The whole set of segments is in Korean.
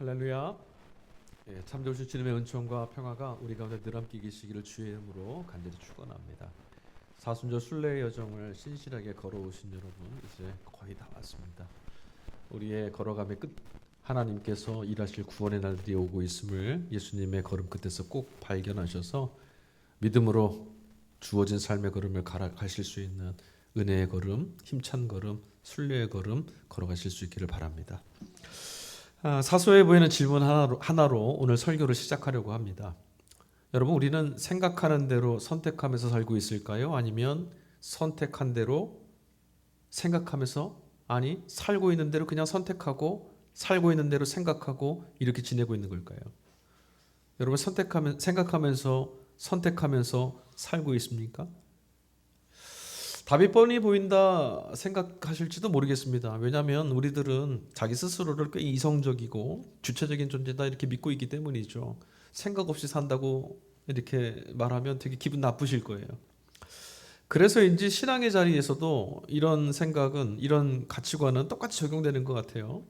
할렐루야. 참 좋으신 주님의 은총과 평화가 우리 가운데 늘 함께 계시기를 주의 이름으로 간절히 축원합니다. 사순절 순례의 여정을 신실하게 걸어오신 여러분, 이제 거의 다 왔습니다. 우리의 걸어감의 끝, 하나님께서 일하실 구원의 날들이 오고 있음을 예수님의 걸음 끝에서 꼭 발견하셔서 믿음으로 주어진 삶의 걸음을 가실 수 있는 은혜의 걸음, 힘찬 걸음, 순례의 걸음 걸어가실 수 있기를 바랍니다. 사소해 보이는 질문 하나로 오늘 설교를 시작하려고 합니다. 여러분, 우리는 생각하는 대로 선택하면서 살고 있을까요? 아니면 선택한 대로 생각하면서, 아니 살고 있는 대로 그냥 선택하고 살고 있는 대로 생각하고 이렇게 지내고 있는 걸까요? 여러분, 생각하면서 선택하면서 살고 있습니까? 답이 뻔히 보인다 생각하실지도 모르겠습니다. 왜냐하면 우리들은 자기 스스로를 꽤 이성적이고 주체적인 존재다 이렇게 믿고 있기 때문이죠. 생각 없이 산다고 이렇게 말하면 되게 기분 나쁘실 거예요. 그래서인지 신앙의 자리에서도 이런 생각은, 이런 가치관은 똑같이 적용되는 것 같아요.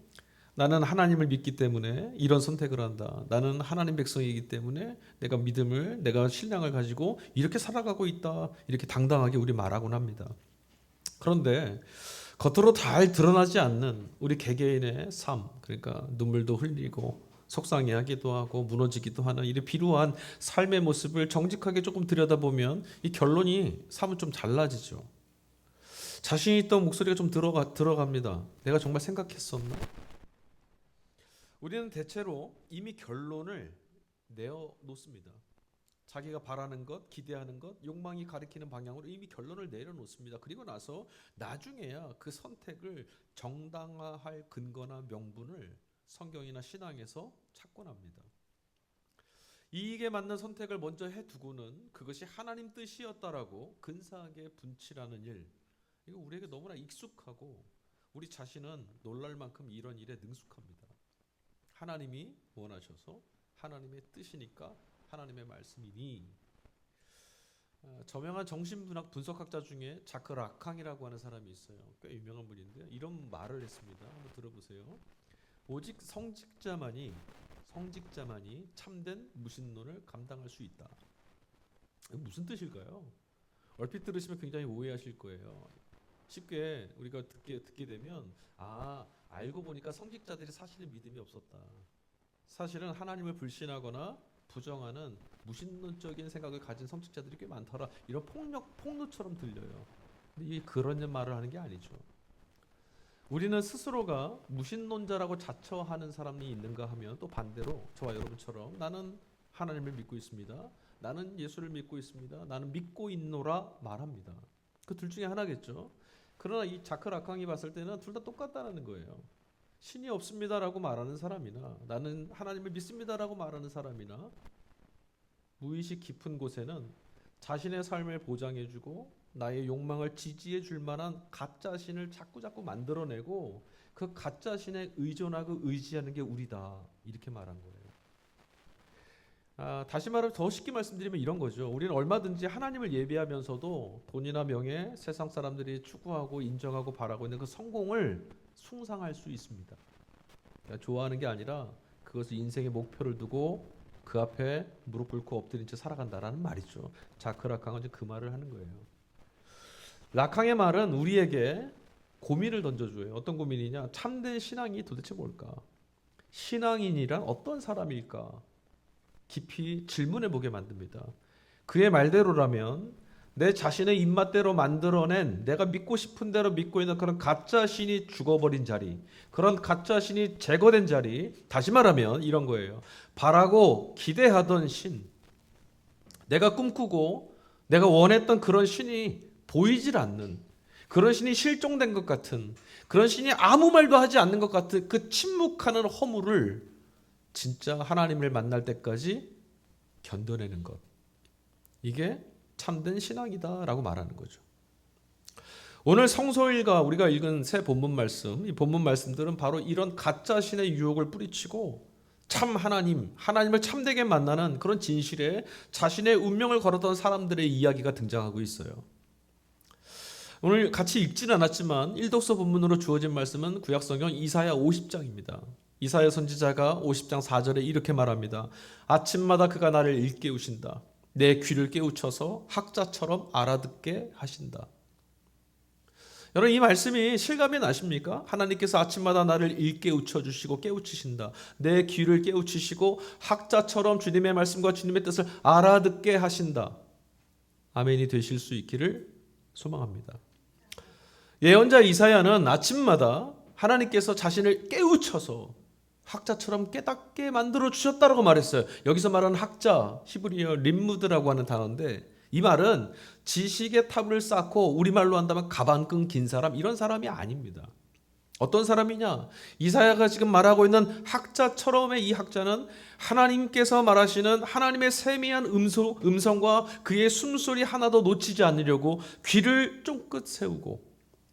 나는 하나님을 믿기 때문에 이런 선택을 한다. 나는 하나님 백성이기 때문에 내가 믿음을, 내가 신앙을 가지고 이렇게 살아가고 있다. 이렇게 당당하게 우리 말하곤 합니다. 그런데 겉으로 잘 드러나지 않는 우리 개개인의 삶, 그러니까 눈물도 흘리고 속상해하기도 하고 무너지기도 하는 이 비루한 삶의 모습을 정직하게 조금 들여다보면 이 결론이 사뭇 좀 달라지죠. 자신 있던 목소리가 좀 들어갑니다. 내가 정말 생각했었나? 우리는 대체로 이미 결론을 내어 놓습니다. 자기가 바라는 것, 기대하는 것, 욕망이 가리키는 방향으로 이미 결론을 내려놓습니다. 그리고 나서 나중에야 그 선택을 정당화할 근거나 명분을 성경이나 신앙에서 찾곤 합니다. 이익에 맞는 선택을 먼저 해두고는 그것이 하나님 뜻이었다라고 근사하게 분칠하는 일, 이거 우리에게 너무나 익숙하고 우리 자신은 놀랄 만큼 이런 일에 능숙합니다. 하나님이 원하셔서 하나님의 뜻이니까 하나님의 말씀이니. 저명한 정신분학 분석학자 중에 자크 라캉이라고 하는 사람이 있어요. 꽤 유명한 분인데요. 이런 말을 했습니다. 한번 들어보세요. 오직 성직자만이 참된 무신론을 감당할 수 있다. 무슨 뜻일까요? 얼핏 들으시면 굉장히 오해하실 거예요. 쉽게 우리가 듣게 되면 알고 보니까 성직자들이 사실은 믿음이 없었다. 사실은 하나님을 불신하거나 부정하는 무신론적인 생각을 가진 성직자들이 꽤 많더라. 이런 폭로처럼 들려요. 근데 이게 그런 말을 하는 게 아니죠. 우리는 스스로가 무신론자라고 자처하는 사람이 있는가 하면 또 반대로 저와 여러분처럼 나는 하나님을 믿고 있습니다. 나는 예수를 믿고 있습니다. 나는 믿고 있노라 말합니다. 그 둘 중에 하나겠죠. 그러나 이 자크 라캉이 봤을 때는 둘 다 똑같다는 거예요. 신이 없습니다라고 말하는 사람이나 나는 하나님을 믿습니다라고 말하는 사람이나 무의식 깊은 곳에는 자신의 삶을 보장해주고 나의 욕망을 지지해줄 만한 가짜신을 자꾸 만들어내고 그 가짜신에 의존하고 의지하는 게 우리다, 이렇게 말한 거예요. 다시 말해 더 쉽게 말씀드리면 이런 거죠. 우리는 얼마든지 하나님을 예배하면서도 돈이나 명예, 세상 사람들이 추구하고 인정하고 바라고 있는 그 성공을 숭상할 수 있습니다. 그러니까 좋아하는 게 아니라 그것을 인생의 목표를 두고 그 앞에 무릎 꿇고 엎드린 채 살아간다라는 말이죠. 자크 라캉은 그 말을 하는 거예요. 라캉의 말은 우리에게 고민을 던져줘요. 어떤 고민이냐? 참된 신앙이 도대체 뭘까? 신앙인이란 어떤 사람일까? 깊이 질문해보게 만듭니다. 그의 말대로라면 내 자신의 입맛대로 만들어낸 내가 믿고 싶은 대로 믿고 있는 그런 가짜 신이 죽어버린 자리, 그런 가짜 신이 제거된 자리, 다시 말하면 이런 거예요. 바라고 기대하던 신, 내가 꿈꾸고 내가 원했던 그런 신이 보이질 않는, 그런 신이 실종된 것 같은, 그런 신이 아무 말도 하지 않는 것 같은 그 침묵하는 허물을 진짜 하나님을 만날 때까지 견뎌내는 것, 이게 참된 신앙이다라고 말하는 거죠. 오늘 성소일과 우리가 읽은 새 본문 말씀, 이 본문 말씀들은 바로 이런 가짜 신의 유혹을 뿌리치고 참 하나님을 참되게 만나는 그런 진실에 자신의 운명을 걸었던 사람들의 이야기가 등장하고 있어요. 오늘 같이 읽지는 않았지만 일독서 본문으로 주어진 말씀은 구약성경 이사야 50장입니다. 이사야 선지자가 50장 4절에 이렇게 말합니다. 아침마다 그가 나를 일깨우신다. 내 귀를 깨우쳐서 학자처럼 알아듣게 하신다. 여러분, 이 말씀이 실감이 나십니까? 하나님께서 아침마다 나를 일깨우쳐 주시고 깨우치신다. 내 귀를 깨우치시고 학자처럼 주님의 말씀과 주님의 뜻을 알아듣게 하신다. 아멘이 되실 수 있기를 소망합니다. 예언자 이사야는 아침마다 하나님께서 자신을 깨우쳐서 학자처럼 깨닫게 만들어 주셨다라고 말했어요. 여기서 말하는 학자, 히브리어 림무드라고 하는 단어인데, 이 말은 지식의 탑을 쌓고 우리말로 한다면 가방끈 긴 사람, 이런 사람이 아닙니다. 어떤 사람이냐? 이사야가 지금 말하고 있는 학자처럼의 이 학자는 하나님께서 말하시는 하나님의 세미한 음성과 그의 숨소리 하나도 놓치지 않으려고 귀를 쫑긋 세우고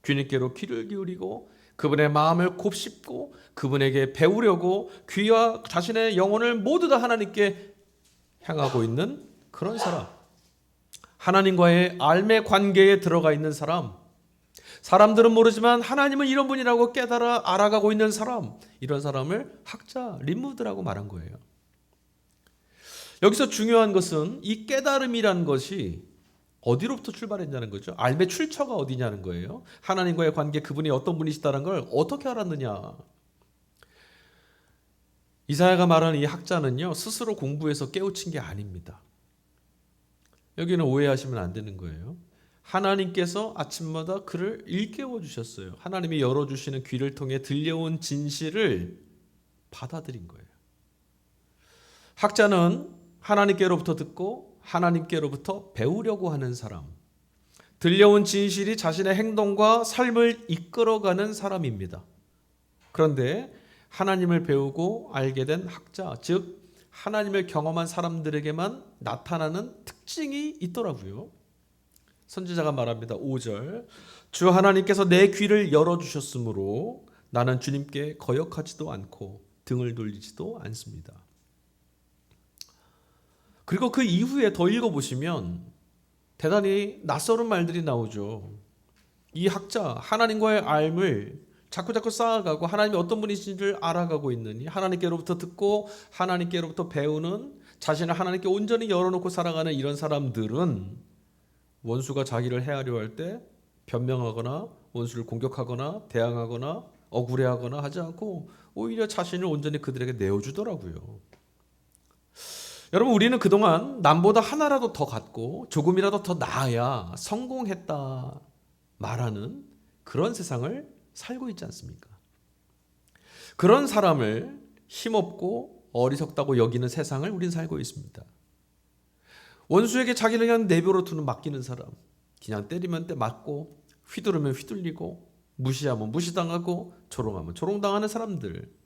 주님께로 귀를 기울이고 그분의 마음을 곱씹고 그분에게 배우려고 귀와 자신의 영혼을 모두 다 하나님께 향하고 있는 그런 사람, 하나님과의 알매 관계에 들어가 있는 사람, 사람들은 모르지만 하나님은 이런 분이라고 깨달아 알아가고 있는 사람, 이런 사람을 학자, 림무드라고 말한 거예요. 여기서 중요한 것은 이 깨달음이라는 것이 어디로부터 출발했냐는 거죠. 알매 출처가 어디냐는 거예요. 하나님과의 관계, 그분이 어떤 분이시다는 걸 어떻게 알았느냐. 이사야가 말하는 이 학자는요, 스스로 공부해서 깨우친 게 아닙니다. 여기는 오해하시면 안 되는 거예요. 하나님께서 아침마다 그를 일깨워 주셨어요. 하나님이 열어주시는 귀를 통해 들려온 진실을 받아들인 거예요. 학자는 하나님께로부터 듣고 하나님께로부터 배우려고 하는 사람, 들려온 진실이 자신의 행동과 삶을 이끌어가는 사람입니다. 그런데 하나님을 배우고 알게 된 학자, 즉 하나님을 경험한 사람들에게만 나타나는 특징이 있더라고요. 선지자가 말합니다. 5절, 주 하나님께서 내 귀를 열어주셨으므로 나는 주님께 거역하지도 않고 등을 돌리지도 않습니다. 그리고 그 이후에 더 읽어보시면 대단히 낯설은 말들이 나오죠. 이 학자, 하나님과의 알을 자꾸자꾸 쌓아가고 하나님이 어떤 분이신지를 알아가고 있느니 하나님께로부터 듣고 하나님께로부터 배우는, 자신을 하나님께 온전히 열어놓고 살아가는 이런 사람들은 원수가 자기를 해하려 할 때 변명하거나 원수를 공격하거나 대항하거나 억울해하거나 하지 않고 오히려 자신을 온전히 그들에게 내어주더라고요. 여러분, 우리는 그동안 남보다 하나라도 더 갖고 조금이라도 더 나아야 성공했다 말하는 그런 세상을 살고 있지 않습니까? 그런 사람을 힘없고 어리석다고 여기는 세상을 우리는 살고 있습니다. 원수에게 자기를 그냥 내버려 두는 맡기는 사람, 그냥 때리면 맞고 휘두르면 휘둘리고 무시하면 무시당하고 조롱하면 조롱당하는 사람들.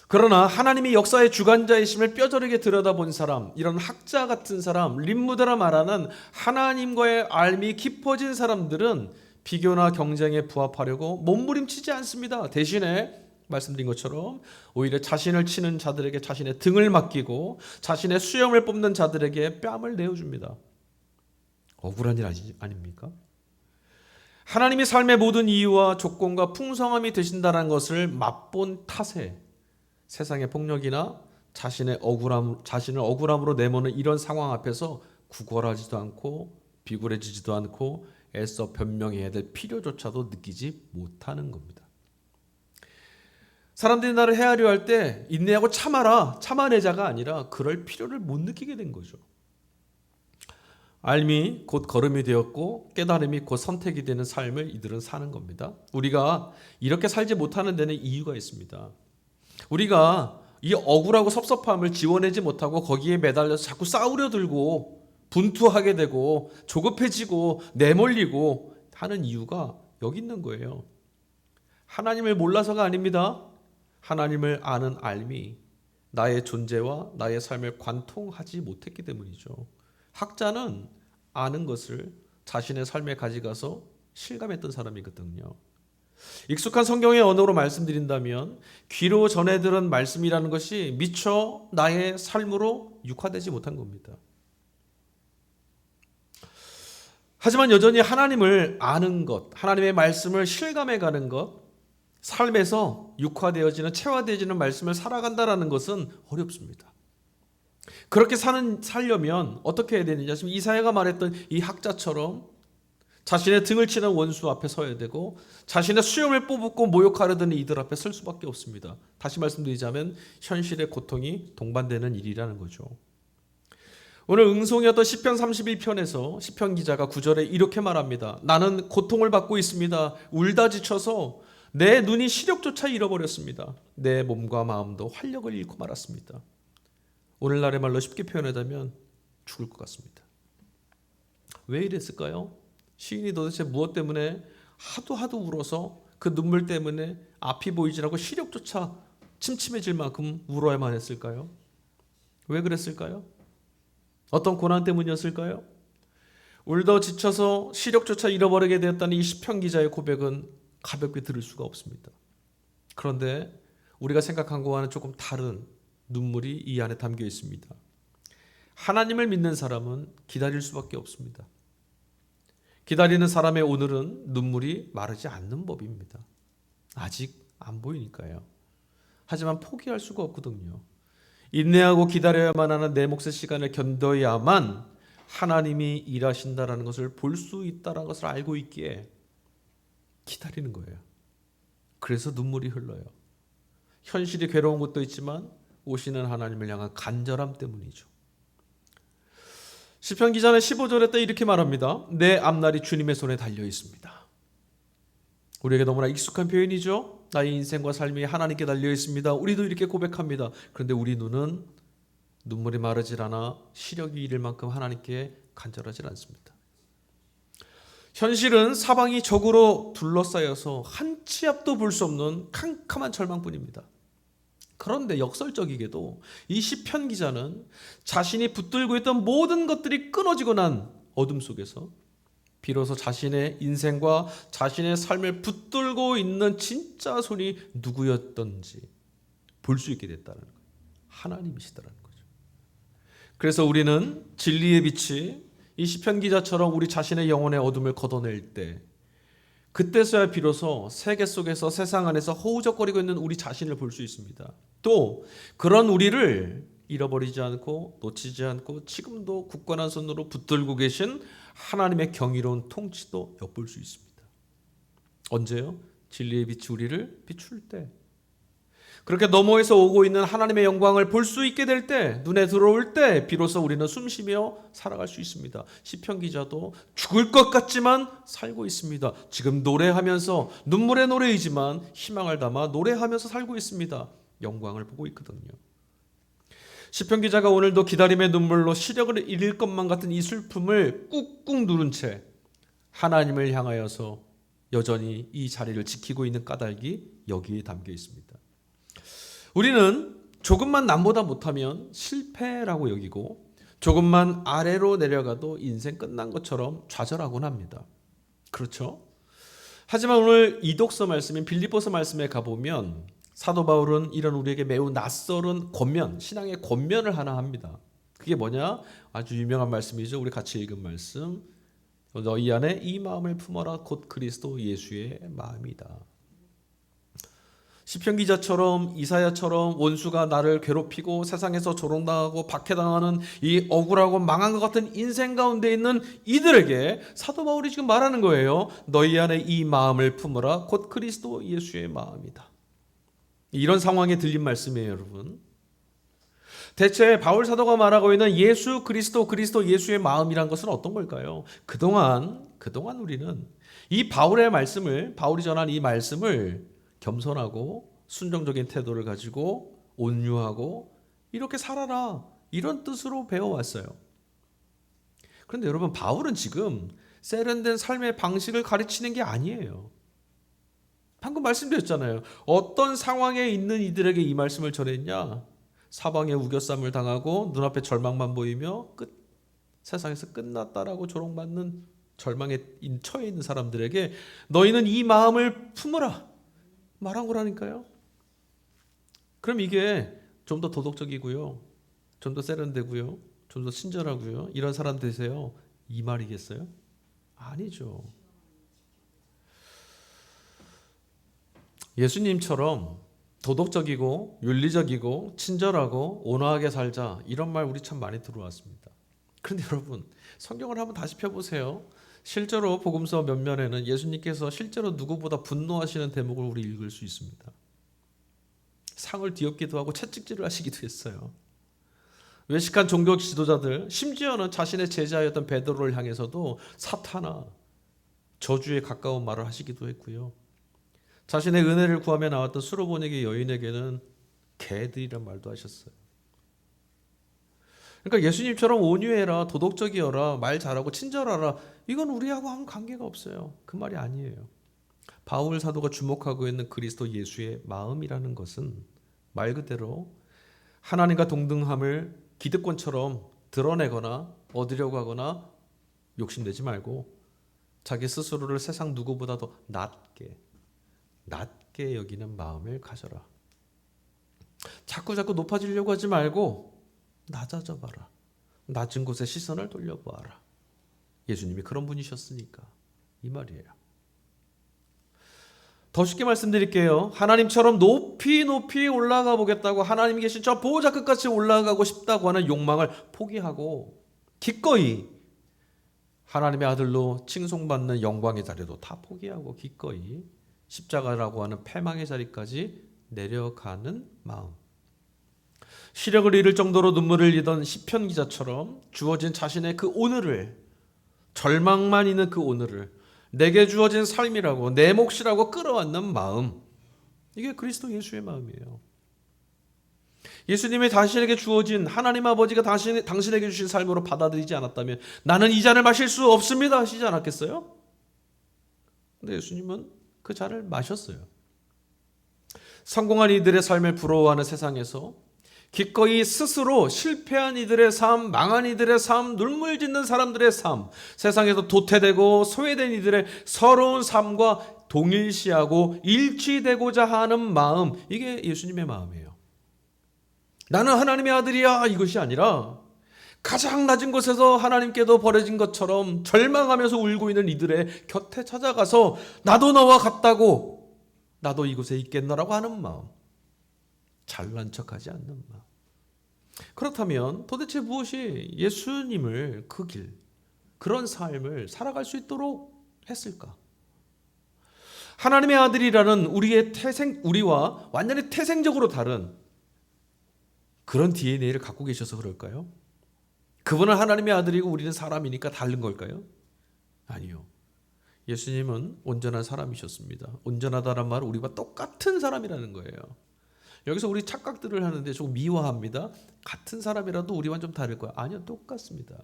그러나 하나님이 역사의 주관자이심을 뼈저리게 들여다본 사람, 이런 학자 같은 사람, 림무드라 말하는 하나님과의 알미 깊어진 사람들은 비교나 경쟁에 부합하려고 몸부림치지 않습니다. 대신에 말씀드린 것처럼 오히려 자신을 치는 자들에게 자신의 등을 맡기고 자신의 수염을 뽑는 자들에게 뺨을 내어줍니다. 억울한 일 아닙니까? 하나님이 삶의 모든 이유와 조건과 풍성함이 되신다는 것을 맛본 탓에 세상의 폭력이나 자신을 억울함으로 내모는 이런 상황 앞에서 구걸하지도 않고 비굴해지지도 않고 애써 변명해야 될 필요조차도 느끼지 못하는 겁니다. 사람들이 나를 헤아려 할 때 인내하고 참아내자가 아니라 그럴 필요를 못 느끼게 된 거죠. 알미 곧 걸음이 되었고 깨달음이 곧 선택이 되는 삶을 이들은 사는 겁니다. 우리가 이렇게 살지 못하는 데는 이유가 있습니다. 우리가 이 억울하고 섭섭함을 지워내지 못하고 거기에 매달려서 자꾸 싸우려 들고 분투하게 되고 조급해지고 내몰리고 하는 이유가 여기 있는 거예요. 하나님을 몰라서가 아닙니다. 하나님을 아는 알미, 나의 존재와 나의 삶을 관통하지 못했기 때문이죠. 학자는 아는 것을 자신의 삶에 가져가서 실감했던 사람이거든요. 익숙한 성경의 언어로 말씀드린다면 귀로 전해 들은 말씀이라는 것이 미처 나의 삶으로 육화되지 못한 겁니다. 하지만 여전히 하나님을 아는 것, 하나님의 말씀을 실감해 가는 것, 삶에서 육화되어지는 체화되어지는 말씀을 살아간다라는 것은 어렵습니다. 그렇게 살려면 어떻게 해야 되느냐? 지금 이사야가 말했던 이 학자처럼 자신의 등을 치는 원수 앞에 서야 되고 자신의 수염을 뽑고 모욕하려던 이들 앞에 설 수밖에 없습니다. 다시 말씀드리자면 현실의 고통이 동반되는 일이라는 거죠. 오늘 응송이었던 시편 31편에서 시편 기자가 9절에 이렇게 말합니다. 나는 고통을 받고 있습니다. 울다 지쳐서 내 눈이 시력조차 잃어버렸습니다. 내 몸과 마음도 활력을 잃고 말았습니다. 오늘날의 말로 쉽게 표현하자면 죽을 것 같습니다. 왜 이랬을까요? 시인이 도대체 무엇 때문에 하도 울어서 그 눈물 때문에 앞이 보이지 않고 시력조차 침침해질 만큼 울어야만 했을까요? 왜 그랬을까요? 어떤 고난 때문이었을까요? 울다 지쳐서 시력조차 잃어버리게 되었다는 이 시편 기자의 고백은 가볍게 들을 수가 없습니다. 그런데 우리가 생각한 것과는 조금 다른 눈물이 이 안에 담겨 있습니다. 하나님을 믿는 사람은 기다릴 수밖에 없습니다. 기다리는 사람의 오늘은 눈물이 마르지 않는 법입니다. 아직 안 보이니까요. 하지만 포기할 수가 없거든요. 인내하고 기다려야만 하는 내 몫의 시간을 견뎌야만 하나님이 일하신다라는 것을 볼 수 있다는 것을 알고 있기에 기다리는 거예요. 그래서 눈물이 흘러요. 현실이 괴로운 것도 있지만 오시는 하나님을 향한 간절함 때문이죠. 시편 기자는 15절에 또 이렇게 말합니다. 내 앞날이 주님의 손에 달려 있습니다. 우리에게 너무나 익숙한 표현이죠. 나의 인생과 삶이 하나님께 달려 있습니다. 우리도 이렇게 고백합니다. 그런데 우리 눈은 눈물이 마르질 않아 시력이 잃을 만큼 하나님께 간절하지 않습니다. 현실은 사방이 적으로 둘러싸여서 한 치 앞도 볼 수 없는 캄캄한 절망뿐입니다. 그런데 역설적이게도 이 시편 기자는 자신이 붙들고 있던 모든 것들이 끊어지고 난 어둠 속에서 비로소 자신의 인생과 자신의 삶을 붙들고 있는 진짜 손이 누구였던지 볼 수 있게 됐다는 거예요. 하나님이시더라는 거죠. 그래서 우리는 진리의 빛이 이 시편 기자처럼 우리 자신의 영혼의 어둠을 걷어낼 때 그때서야 비로소 세계 속에서 세상 안에서 허우적거리고 있는 우리 자신을 볼 수 있습니다. 또 그런 우리를 잃어버리지 않고 놓치지 않고 지금도 굳건한 손으로 붙들고 계신 하나님의 경이로운 통치도 엿볼 수 있습니다. 언제요? 진리의 빛이 우리를 비출 때. 그렇게 너머에서 오고 있는 하나님의 영광을 볼 수 있게 될 때, 눈에 들어올 때 비로소 우리는 숨쉬며 살아갈 수 있습니다. 시편 기자도 죽을 것 같지만 살고 있습니다. 지금 노래하면서 눈물의 노래이지만 희망을 담아 노래하면서 살고 있습니다. 영광을 보고 있거든요. 시편 기자가 오늘도 기다림의 눈물로 시력을 잃을 것만 같은 이 슬픔을 꾹꾹 누른 채 하나님을 향하여서 여전히 이 자리를 지키고 있는 까닭이 여기에 담겨 있습니다. 우리는 조금만 남보다 못하면 실패라고 여기고 조금만 아래로 내려가도 인생 끝난 것처럼 좌절하곤 합니다. 그렇죠? 하지만 오늘 이독서 말씀인 빌립보서 말씀에 가보면 사도 바울은 이런 우리에게 매우 낯설은 권면, 신앙의 권면을 하나 합니다. 그게 뭐냐? 아주 유명한 말씀이죠. 우리 같이 읽은 말씀. 너희 안에 이 마음을 품어라. 곧 그리스도 예수의 마음이다. 시편 기자처럼 이사야처럼 원수가 나를 괴롭히고 세상에서 조롱당하고 박해당하는 이 억울하고 망한 것 같은 인생 가운데 있는 이들에게 사도 바울이 지금 말하는 거예요. 너희 안에 이 마음을 품어라. 곧 그리스도 예수의 마음이다. 이런 상황에 들린 말씀이에요, 여러분. 대체 바울 사도가 말하고 있는 예수 그리스도 예수의 마음이란 것은 어떤 걸까요? 그동안 우리는 이 바울의 말씀을, 바울이 전한 이 말씀을 겸손하고 순종적인 태도를 가지고 온유하고 이렇게 살아라, 이런 뜻으로 배워왔어요. 그런데 여러분, 바울은 지금 세련된 삶의 방식을 가르치는 게 아니에요. 방금 말씀드렸잖아요. 어떤 상황에 있는 이들에게 이 말씀을 전했냐? 사방에 우겨쌈을 당하고 눈앞에 절망만 보이며 세상에서 끝났다라고 조롱받는 절망에 처해 있는 사람들에게 너희는 이 마음을 품으라 말한 거라니까요. 그럼 이게 좀 더 도덕적이고요, 좀 더 세련되고요, 좀 더 친절하고요, 이런 사람 되세요, 이 말이겠어요? 아니죠. 예수님처럼 도덕적이고 윤리적이고 친절하고 온화하게 살자, 이런 말 우리 참 많이 들어왔습니다. 그런데 여러분, 성경을 한번 다시 펴보세요. 실제로 복음서 몇 면에는 예수님께서 실제로 누구보다 분노하시는 대목을 우리 읽을 수 있습니다. 상을 뒤엎기도 하고 채찍질을 하시기도 했어요. 외식한 종교 지도자들, 심지어는 자신의 제자였던 베드로를 향해서도 사탄아, 저주에 가까운 말을 하시기도 했고요. 자신의 은혜를 구하며 나왔던 수로보니게 여인에게는 개들이란 말도 하셨어요. 그러니까 예수님처럼 온유해라, 도덕적이어라, 말 잘하고 친절하라, 이건 우리하고 아무 관계가 없어요. 그 말이 아니에요. 바울 사도가 주목하고 있는 그리스도 예수의 마음이라는 것은 말 그대로 하나님과 동등함을 기득권처럼 드러내거나 얻으려고 하거나 욕심내지 말고 자기 스스로를 세상 누구보다도 낮게 여기는 마음을 가져라. 자꾸 높아지려고 하지 말고 낮아져 봐라. 낮은 곳에 시선을 돌려보아라. 예수님이 그런 분이셨으니까 이 말이에요. 더 쉽게 말씀드릴게요. 하나님처럼 높이 올라가 보겠다고, 하나님이 계신 저 보호자 끝까지 올라가고 싶다고 하는 욕망을 포기하고 기꺼이 하나님의 아들로 칭송받는 영광의 자리도 다 포기하고 기꺼이 십자가라고 하는 패망의 자리까지 내려가는 마음. 시력을 잃을 정도로 눈물을 흘리던 시편 기자처럼 주어진 자신의 그 오늘을, 절망만 있는 그 오늘을 내게 주어진 삶이라고, 내 몫이라고 끌어안는 마음, 이게 그리스도 예수의 마음이에요. 예수님이 당신에게 주어진, 하나님 아버지가 당신에게 주신 삶으로 받아들이지 않았다면 나는 이 잔을 마실 수 없습니다 하시지 않았겠어요? 근데 예수님은 그 잔을 마셨어요. 성공한 이들의 삶을 부러워하는 세상에서 기꺼이 스스로 실패한 이들의 삶, 망한 이들의 삶, 눈물 짓는 사람들의 삶, 세상에서 도태되고 소외된 이들의 서러운 삶과 동일시하고 일치되고자 하는 마음, 이게 예수님의 마음이에요. 나는 하나님의 아들이야, 이것이 아니라 가장 낮은 곳에서 하나님께도 버려진 것처럼 절망하면서 울고 있는 이들의 곁에 찾아가서 나도 너와 같다고, 나도 이곳에 있겠노라고 하는 마음, 잘난 척하지 않는 마음. 그렇다면 도대체 무엇이 예수님을 그 길, 그런 삶을 살아갈 수 있도록 했을까? 하나님의 아들이라는 우리와 완전히 태생적으로 다른 그런 DNA를 갖고 계셔서 그럴까요? 그분은 하나님의 아들이고 우리는 사람이니까 다른 걸까요? 아니요. 예수님은 온전한 사람이셨습니다. 온전하다는 말은 우리와 똑같은 사람이라는 거예요. 여기서 우리 착각들을 하는데 조금 미화합니다. 같은 사람이라도 우리와 좀 다를 거야. 아니요, 똑같습니다.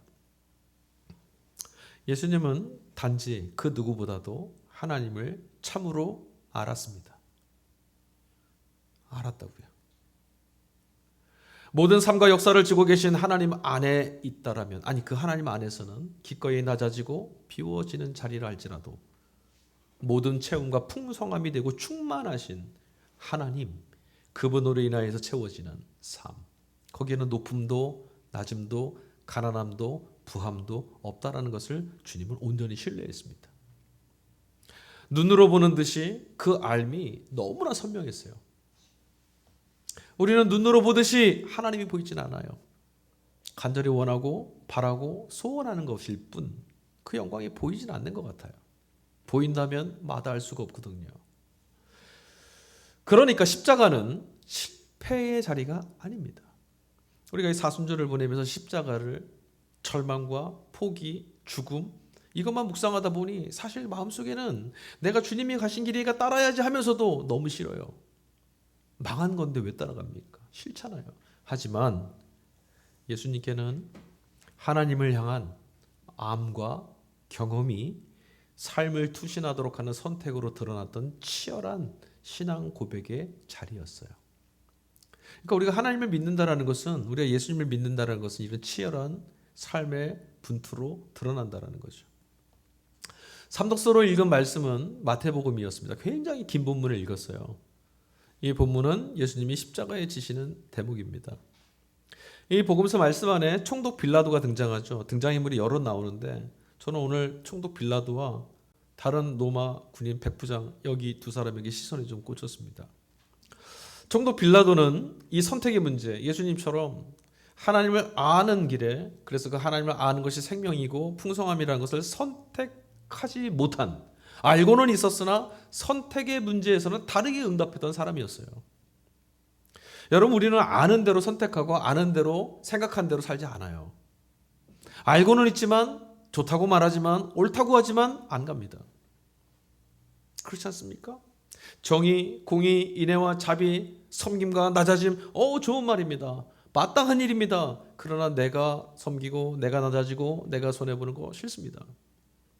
예수님은 단지 그 누구보다도 하나님을 참으로 알았습니다. 알았다고요. 모든 삶과 역사를 지고 계신 하나님 안에 있다라면, 아니 그 하나님 안에서는 기꺼이 낮아지고 비워지는 자리를 알지라도 모든 채움과 풍성함이 되고 충만하신 하나님, 그분으로 인하여서 채워지는 삶, 거기에는 높음도 낮음도 가난함도 부함도 없다라는 것을 주님은 온전히 신뢰했습니다. 눈으로 보는 듯이 그 알미 너무나 선명했어요. 우리는 눈으로 보듯이 하나님이 보이진 않아요. 간절히 원하고 바라고 소원하는 것일 뿐 그 영광이 보이진 않는 것 같아요. 보인다면 마다할 수가 없거든요. 그러니까 십자가는 실패의 자리가 아닙니다. 우리가 이 사순절을 보내면서 십자가를 절망과 포기, 죽음, 이것만 묵상하다 보니 사실 마음속에는 내가 주님이 가신 길이니까 따라야지 하면서도 너무 싫어요. 망한 건데 왜 따라갑니까? 싫잖아요. 하지만 예수님께는 하나님을 향한 암과 경험이 삶을 투신하도록 하는 선택으로 드러났던 치열한 신앙 고백의 자리였어요. 그러니까 우리가 하나님을 믿는다라는 것은, 우리가 예수님을 믿는다라는 것은 이런 치열한 삶의 분투로 드러난다라는 거죠. 삼독서로 읽은 말씀은 마태복음이었습니다. 굉장히 긴 본문을 읽었어요. 이 본문은 예수님이 십자가에 지시는 대목입니다. 이 복음서 말씀 안에 총독 빌라도가 등장하죠. 등장인물이 여러 나오는데 저는 오늘 총독 빌라도와 다른 로마 군인 백부장 여기 두 사람에게 시선이 좀 꽂혔습니다. 총독 빌라도는 이 선택의 문제, 예수님처럼 하나님을 아는 길에, 그래서 그 하나님을 아는 것이 생명이고 풍성함이라는 것을 선택하지 못한, 알고는 있었으나 선택의 문제에서는 다르게 응답했던 사람이었어요. 여러분, 우리는 아는 대로 선택하고 아는 대로 생각한 대로 살지 않아요. 알고는 있지만, 좋다고 말하지만, 옳다고 하지만 안 갑니다. 그렇지 않습니까? 정의, 공의, 인애와 자비, 섬김과 낮아짐, 좋은 말입니다. 마땅한 일입니다. 그러나 내가 섬기고 내가 낮아지고 내가 손해보는 거 싫습니다.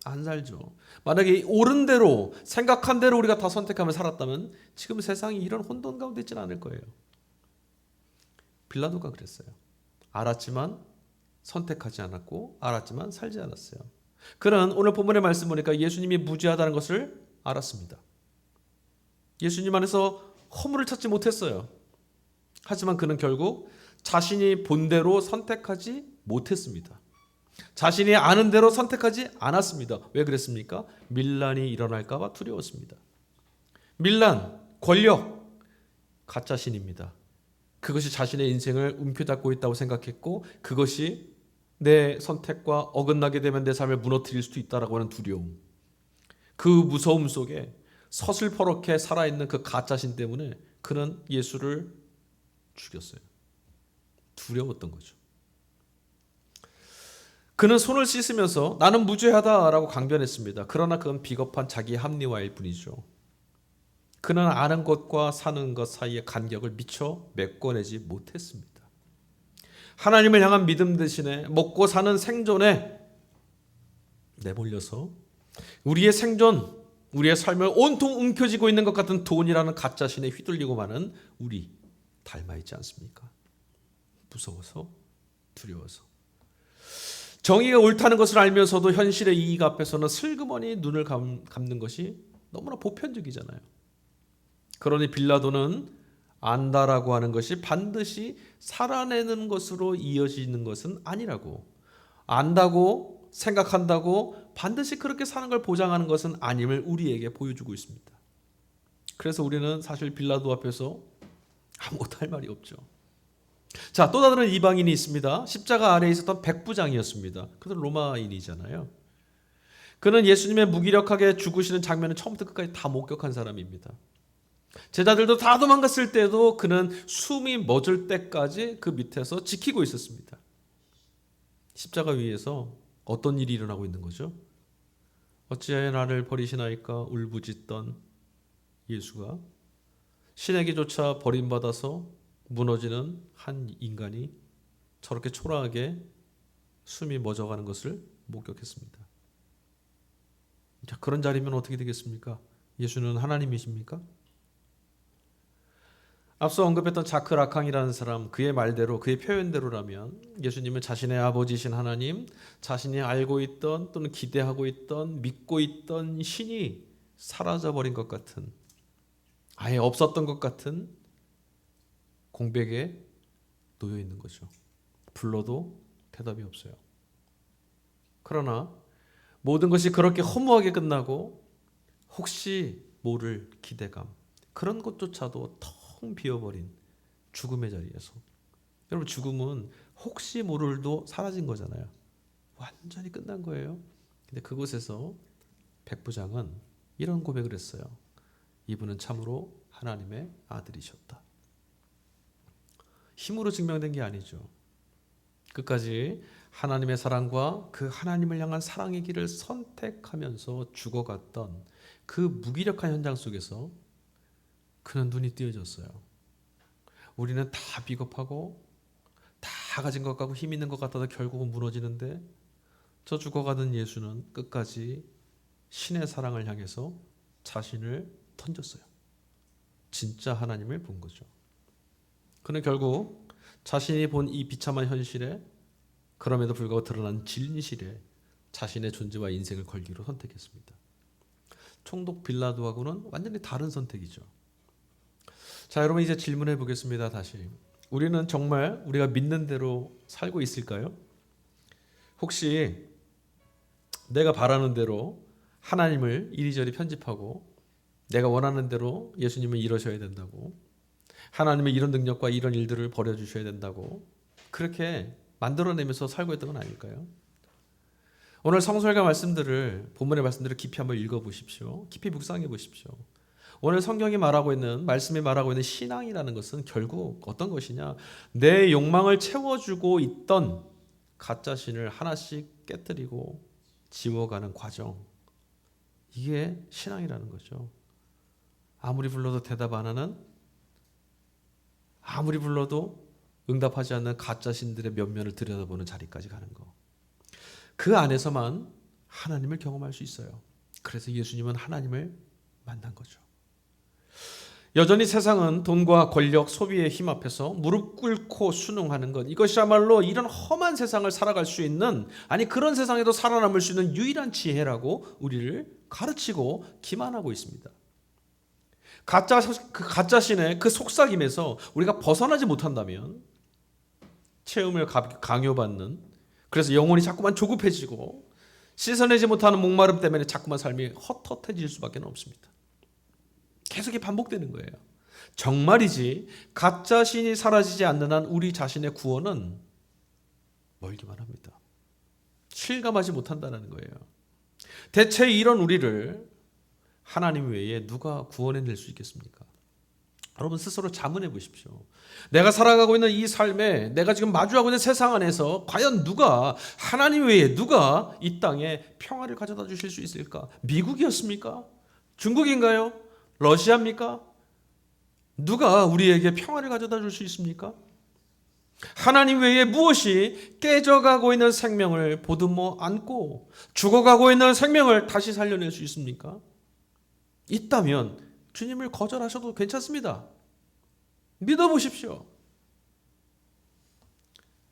안 살죠. 만약에 옳은 대로 생각한 대로 우리가 다 선택하며 살았다면 지금 세상이 이런 혼돈 가운데 있지는 않을 거예요. 빌라도가 그랬어요. 알았지만 선택하지 않았고 알았지만 살지 않았어요. 그는 오늘 본문의 말씀 보니까 예수님이 무죄하다는 것을 알았습니다. 예수님 안에서 허물을 찾지 못했어요. 하지만 그는 결국 자신이 본대로 선택하지 못했습니다. 자신이 아는 대로 선택하지 않았습니다. 왜 그랬습니까? 밀란이 일어날까 봐 두려웠습니다. 밀란, 권력, 가짜신입니다. 그것이 자신의 인생을 움켜잡고 있다고 생각했고 그것이 내 선택과 어긋나게 되면 내 삶을 무너뜨릴 수도 있다라고 하는 두려움. 그 무서움 속에 서슬퍼렇게 살아있는 그 가짜신 때문에 그는 예수를 죽였어요. 두려웠던 거죠. 그는 손을 씻으면서 나는 무죄하다라고 강변했습니다. 그러나 그건 비겁한 자기 합리화일 뿐이죠. 그는 아는 것과 사는 것 사이의 간격을 미처 메꿔내지 못했습니다. 하나님을 향한 믿음 대신에 먹고 사는 생존에 내몰려서 우리의 생존, 우리의 삶을 온통 움켜쥐고 있는 것 같은 돈이라는 가짜신에 휘둘리고 마는 우리 닮아 있지 않습니까? 무서워서, 두려워서. 정의가 옳다는 것을 알면서도 현실의 이익 앞에서는 슬그머니 눈을 감는 것이 너무나 보편적이잖아요. 그러니 빌라도는 안다라고 하는 것이 반드시 살아내는 것으로 이어지는 것은 아니라고, 안다고 생각한다고 반드시 그렇게 사는 걸 보장하는 것은 아님을 우리에게 보여주고 있습니다. 그래서 우리는 사실 빌라도 앞에서 아무것도 할 말이 없죠. 자, 또 다른 이방인이 있습니다. 십자가 아래에 있었던 백부장이었습니다. 그는 로마인이잖아요. 그는 예수님의 무기력하게 죽으시는 장면을 처음부터 끝까지 다 목격한 사람입니다. 제자들도 다 도망갔을 때도 그는 숨이 멎을 때까지 그 밑에서 지키고 있었습니다. 십자가 위에서 어떤 일이 일어나고 있는 거죠? 어찌하여 나를 버리시나이까 울부짖던 예수가 신에게조차 버림받아서 무너지는 한 인간이 저렇게 초라하게 숨이 멎어가는 것을 목격했습니다. 자, 그런 자리면 어떻게 되겠습니까? 예수는 하나님이십니까? 앞서 언급했던 자크 라캉이라는 사람, 그의 말대로, 그의 표현대로라면 예수님은 자신의 아버지이신 하나님, 자신이 알고 있던 또는 기대하고 있던 믿고 있던 신이 사라져버린 것 같은, 아예 없었던 것 같은 공백에 놓여 있는 거죠. 불러도 대답이 없어요. 그러나 모든 것이 그렇게 허무하게 끝나고 혹시 모를 기대감, 그런 것조차도 텅 비어버린 죽음의 자리에서, 여러분, 죽음은 혹시 모를도 사라진 거잖아요. 완전히 끝난 거예요. 근데 그곳에서 백부장은 이런 고백을 했어요. 이분은 참으로 하나님의 아들이셨다. 힘으로 증명된 게 아니죠. 끝까지 하나님의 사랑과 그 하나님을 향한 사랑의 길을 선택하면서 죽어갔던 그 무기력한 현장 속에서 그는 눈이 띄어졌어요. 우리는 다 비겁하고 다 가진 것 같고 힘 있는 것 같아도 결국은 무너지는데, 저 죽어가던 예수는 끝까지 신의 사랑을 향해서 자신을 던졌어요. 진짜 하나님을 본 거죠. 그는 결국 자신이 본 이 비참한 현실에, 그럼에도 불구하고 드러난 진실에 자신의 존재와 인생을 걸기로 선택했습니다. 총독 빌라도하고는 완전히 다른 선택이죠. 자, 여러분, 이제 질문해 보겠습니다. 다시, 우리는 정말 우리가 믿는 대로 살고 있을까요? 혹시 내가 바라는 대로 하나님을 이리저리 편집하고 내가 원하는 대로 예수님은 이러셔야 된다고, 하나님은 이런 능력과 이런 일들을 벌여주셔야 된다고 그렇게 만들어내면서 살고 있던 건 아닐까요? 오늘 성서일과 말씀들을, 본문의 말씀들을 깊이 한번 읽어보십시오. 깊이 묵상해 보십시오. 오늘 성경이 말하고 있는, 말씀이 말하고 있는 신앙이라는 것은 결국 어떤 것이냐, 내 욕망을 채워주고 있던 가짜 신을 하나씩 깨뜨리고 지워가는 과정, 이게 신앙이라는 거죠. 아무리 불러도 대답 안 하는, 아무리 불러도 응답하지 않는 가짜 신들의 면면을 들여다보는 자리까지 가는 거, 그 안에서만 하나님을 경험할 수 있어요. 그래서 예수님은 하나님을 만난 거죠. 여전히 세상은 돈과 권력, 소비의 힘 앞에서 무릎 꿇고 순응하는 것, 이것이야말로 이런 험한 세상을 살아갈 수 있는, 아니 그런 세상에도 살아남을 수 있는 유일한 지혜라고 우리를 가르치고 기만하고 있습니다. 그 가짜 신의 그 속삭임에서 우리가 벗어나지 못한다면 체험을 강요받는, 그래서 영혼이 자꾸만 조급해지고 씻어내지 못하는 목마름 때문에 자꾸만 삶이 헛헛해질 수밖에 없습니다. 계속 반복되는 거예요. 정말이지 가짜 신이 사라지지 않는 한 우리 자신의 구원은 멀기만 합니다. 실감하지 못한다는 거예요. 대체 이런 우리를 하나님 외에 누가 구원해낼 수 있겠습니까? 여러분 스스로 자문해 보십시오. 내가 살아가고 있는 이 삶에, 내가 지금 마주하고 있는 세상 안에서 과연 누가, 하나님 외에 누가 이 땅에 평화를 가져다 주실 수 있을까? 미국이었습니까? 중국인가요? 러시아입니까? 누가 우리에게 평화를 가져다 줄 수 있습니까? 하나님 외에 무엇이 깨져가고 있는 생명을 보듬어 안고 죽어가고 있는 생명을 다시 살려낼 수 있습니까? 있다면 주님을 거절하셔도 괜찮습니다. 믿어보십시오.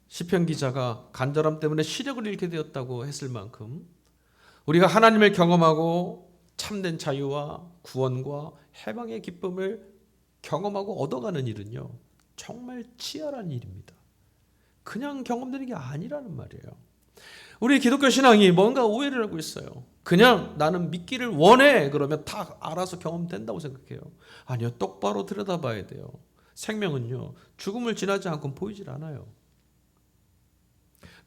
시편 기자가 간절함 때문에 시력을 잃게 되었다고 했을 만큼 우리가 하나님을 경험하고 참된 자유와 구원과 해방의 기쁨을 경험하고 얻어가는 일은요, 정말 치열한 일입니다. 그냥 경험되는 게 아니라는 말이에요. 우리 기독교 신앙이 뭔가 오해를 하고 있어요. 그냥 나는 믿기를 원해 그러면 다 알아서 경험된다고 생각해요. 아니요, 똑바로 들여다봐야 돼요. 생명은요, 죽음을 지나지 않고 보이질 않아요.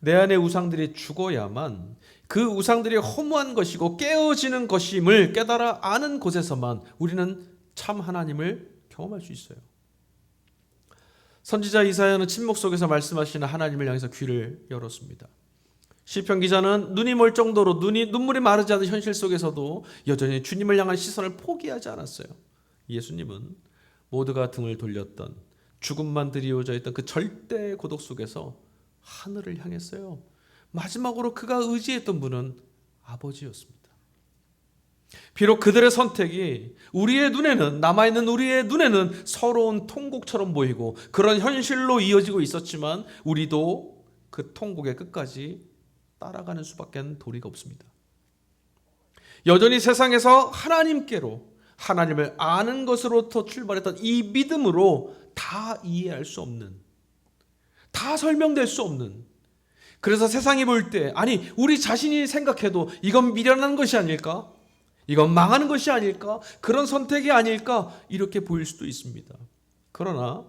내 안의 우상들이 죽어야만 그 우상들이 허무한 것이고 깨어지는 것임을 깨달아 아는 곳에서만 우리는 참 하나님을 경험할 수 있어요. 선지자 이사야는 침묵 속에서 말씀하시는 하나님을 향해서 귀를 열었습니다. 시편 기자는 눈이 멀 정도로 눈물이 마르지 않은 현실 속에서도 여전히 주님을 향한 시선을 포기하지 않았어요. 예수님은 모두가 등을 돌렸던, 죽음만 드리워져 있던 그 절대 고독 속에서 하늘을 향했어요. 마지막으로 그가 의지했던 분은 아버지였습니다. 비록 그들의 선택이 우리의 눈에는, 남아있는 우리의 눈에는 서러운 통곡처럼 보이고 그런 현실로 이어지고 있었지만 우리도 그 통곡의 끝까지 따라가는 수밖에 도리가 없습니다. 여전히 세상에서 하나님께로, 하나님을 아는 것으로부터 출발했던 이 믿음으로 다 이해할 수 없는, 다 설명될 수 없는, 그래서 세상이 볼 때, 아니 우리 자신이 생각해도 이건 미련한 것이 아닐까? 이건 망하는 것이 아닐까? 그런 선택이 아닐까? 이렇게 보일 수도 있습니다. 그러나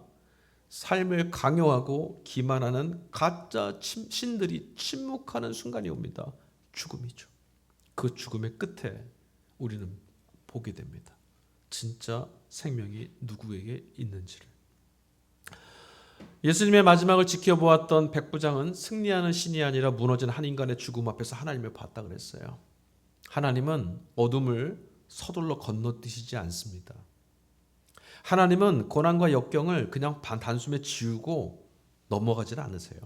삶을 강요하고 기만하는 가짜 신들이 침묵하는 순간이 옵니다. 죽음이죠. 그 죽음의 끝에 우리는 보게 됩니다. 진짜 생명이 누구에게 있는지를. 예수님의 마지막을 지켜보았던 백부장은 승리하는 신이 아니라 무너진 한 인간의 죽음 앞에서 하나님을 봤다 그랬어요. 하나님은 어둠을 서둘러 건너뛰시지 않습니다. 하나님은 고난과 역경을 그냥 단숨에 지우고 넘어가질 않으세요.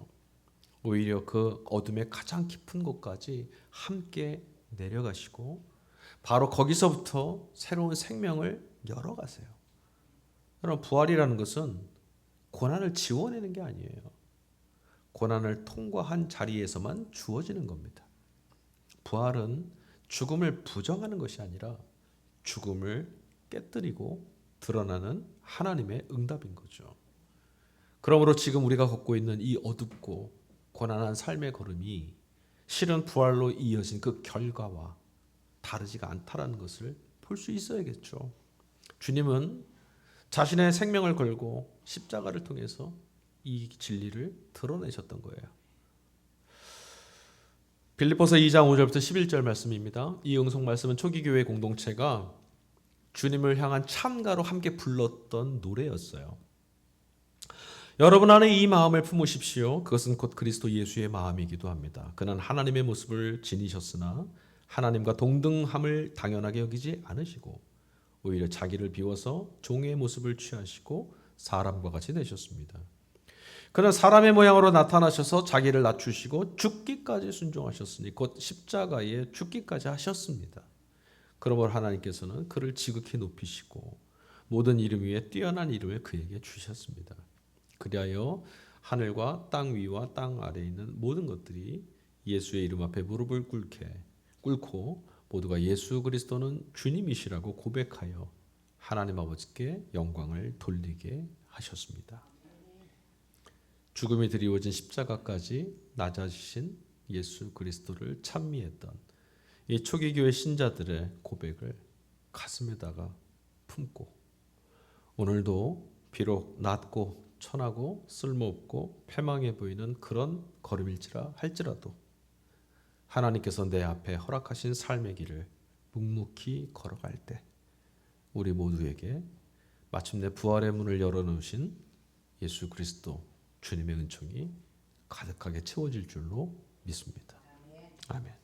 오히려 그 어둠의 가장 깊은 곳까지 함께 내려가시고 바로 거기서부터 새로운 생명을 열어가세요. 여러분, 부활이라는 것은 고난을 지워내는 게 아니에요. 고난을 통과한 자리에서만 주어지는 겁니다. 부활은 죽음을 부정하는 것이 아니라 죽음을 깨뜨리고 드러나는 하나님의 응답인 거죠. 그러므로 지금 우리가 걷고 있는 이 어둡고 고난한 삶의 걸음이 실은 부활로 이어진 그 결과와 다르지가 않다라는 것을 볼 수 있어야겠죠. 주님은 자신의 생명을 걸고 십자가를 통해서 이 진리를 드러내셨던 거예요. 빌립보서 2장 5절부터 11절 말씀입니다. 이 응송 말씀은 초기 교회 공동체가 주님을 향한 찬가로 함께 불렀던 노래였어요. 여러분 안에 이 마음을 품으십시오. 그것은 곧 그리스도 예수의 마음이기도 합니다. 그는 하나님의 모습을 지니셨으나 하나님과 동등함을 당연하게 여기지 않으시고 오히려 자기를 비워서 종의 모습을 취하시고 사람과 같이 되셨습니다. 그는 사람의 모양으로 나타나셔서 자기를 낮추시고 죽기까지 순종하셨으니 곧 십자가에 죽기까지 하셨습니다. 그러므로 하나님께서는 그를 지극히 높이시고 모든 이름 위에 뛰어난 이름을 그에게 주셨습니다. 그리하여 하늘과 땅 위와 땅 아래에 있는 모든 것들이 예수의 이름 앞에 무릎을 꿇고 모두가 예수 그리스도는 주님이시라고 고백하여 하나님 아버지께 영광을 돌리게 하셨습니다. 죽음이 드리워진 십자가까지 낮아지신 예수 그리스도를 찬미했던 이 초기 교회 신자들의 고백을 가슴에다가 품고 오늘도 비록 낮고 천하고 쓸모없고 패망해 보이는 그런 걸음일지라 할지라도 하나님께서 내 앞에 허락하신 삶의 길을 묵묵히 걸어갈 때 우리 모두에게 마침내 부활의 문을 열어놓으신 예수 그리스도 주님의 은총이 가득하게 채워질 줄로 믿습니다. 아멘.